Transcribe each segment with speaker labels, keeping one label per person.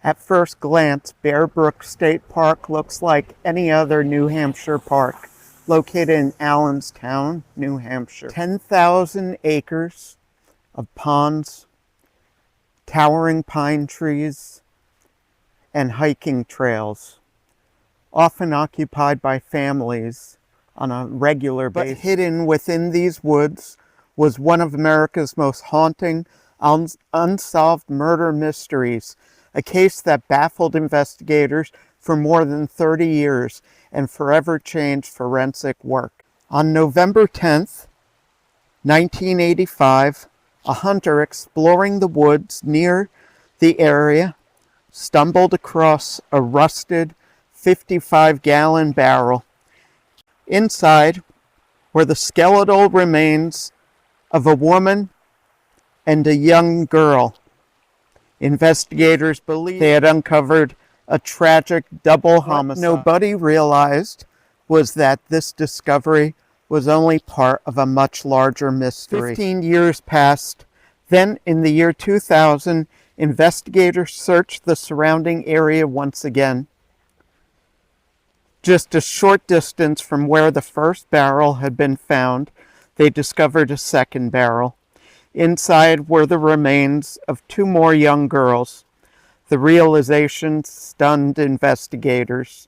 Speaker 1: At first glance, Bear Brook State Park looks like any other New Hampshire park located in Allenstown, New Hampshire. 10,000 acres of ponds, towering pine trees, and hiking trails, often occupied by families on a regular basis. But hidden within these woods was one of America's most haunting, unsolved murder mysteries, a case that baffled investigators for more than 30 years and forever changed forensic work. On November 10th, 1985, a hunter exploring the woods near the area stumbled across a rusted 55-gallon barrel. Inside were the skeletal remains of a woman and a young girl. Investigators believed they had uncovered a tragic double homicide. What nobody realized was that this discovery was only part of a much larger mystery. 15 years passed. Then, in the year 2000, investigators searched the surrounding area once again. Just a short distance from where the first barrel had been found, they discovered a second barrel. Inside were the remains of two more young girls. The realization stunned investigators.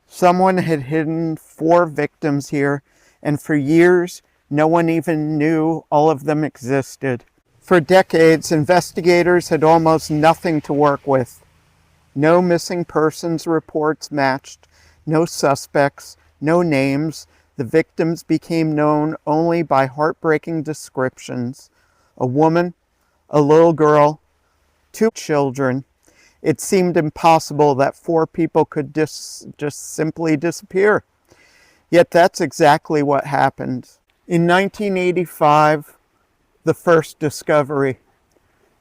Speaker 1: Someone had hidden 4 victims here, and for years, no one even knew all of them existed. For decades, investigators had almost nothing to work with. No missing persons reports matched, no suspects, no names. The victims became known only by heartbreaking descriptions. A woman, a little girl, 2 children. It seemed impossible that 4 people could just simply disappear. Yet that's exactly what happened. In 1985, the first discovery.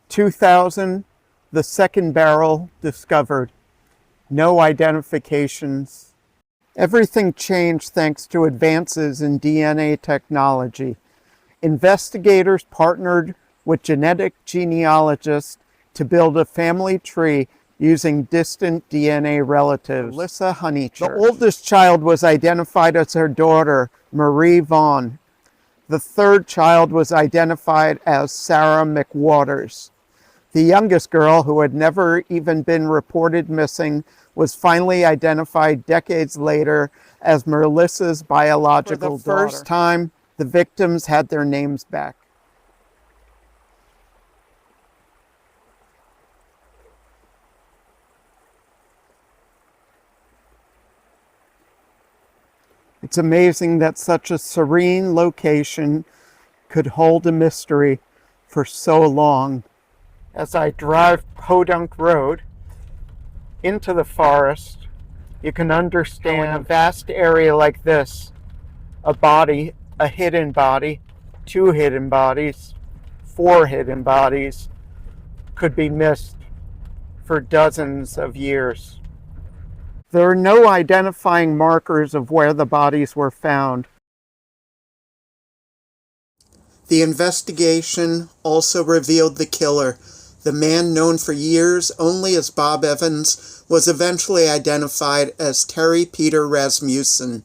Speaker 1: 2000, the second barrel discovered. No identifications. Everything changed thanks to advances in DNA technology. Investigators partnered with genetic genealogists to build a family tree using distant DNA relatives. Melissa Honeychurch. The oldest child was identified as her daughter, Marie Vaughn. The third child was identified as Sarah McWaters. The youngest girl, who had never even been reported missing, was finally identified decades later as Melissa's biological daughter. For the first time, the victims had their names back. It's amazing that such a serene location could hold a mystery for so long. As I drive Podunk Road into the forest, you can understand in a vast area like this, a body, a hidden body, 2 hidden bodies, 4 hidden bodies could be missed for dozens of years. There are no identifying markers of where the bodies were found. The investigation also revealed the killer. The man, known for years only as Bob Evans, was eventually identified as Terry Peter Rasmussen.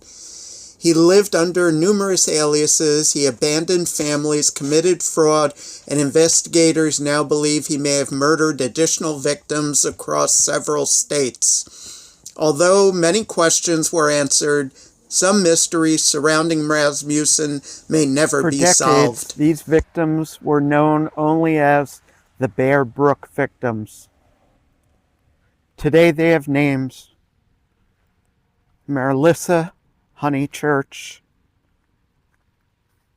Speaker 1: He lived under numerous aliases, he abandoned families, committed fraud, and investigators now believe he may have murdered additional victims across several states. Although many questions were answered, some mysteries surrounding Rasmussen may never be solved. These victims were known only as the Bear Brook victims. Today they have names: Melissa Honeychurch,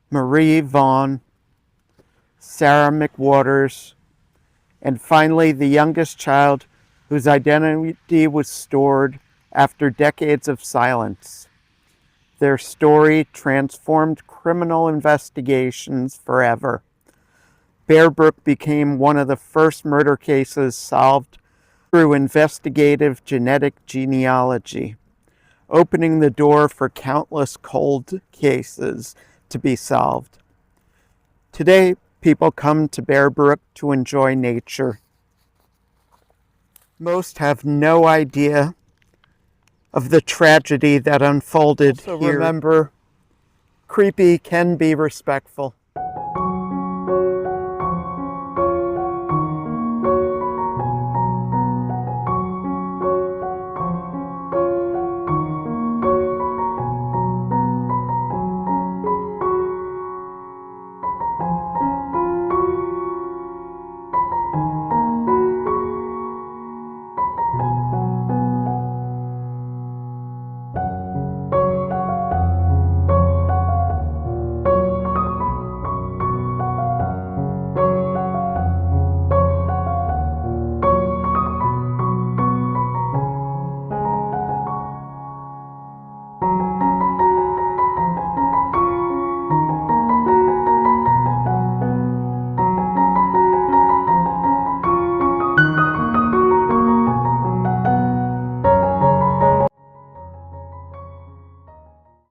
Speaker 1: Marie Vaughn, Sarah McWaters, and finally the youngest child whose identity was stored after decades of silence. Their story transformed criminal investigations forever. Bear Brook became one of the first murder cases solved through investigative genetic genealogy, opening the door for countless cold cases to be solved. Today, people come to Bear Brook to enjoy nature. Most have no idea of the tragedy that unfolded here. Remember, creepy can be respectful.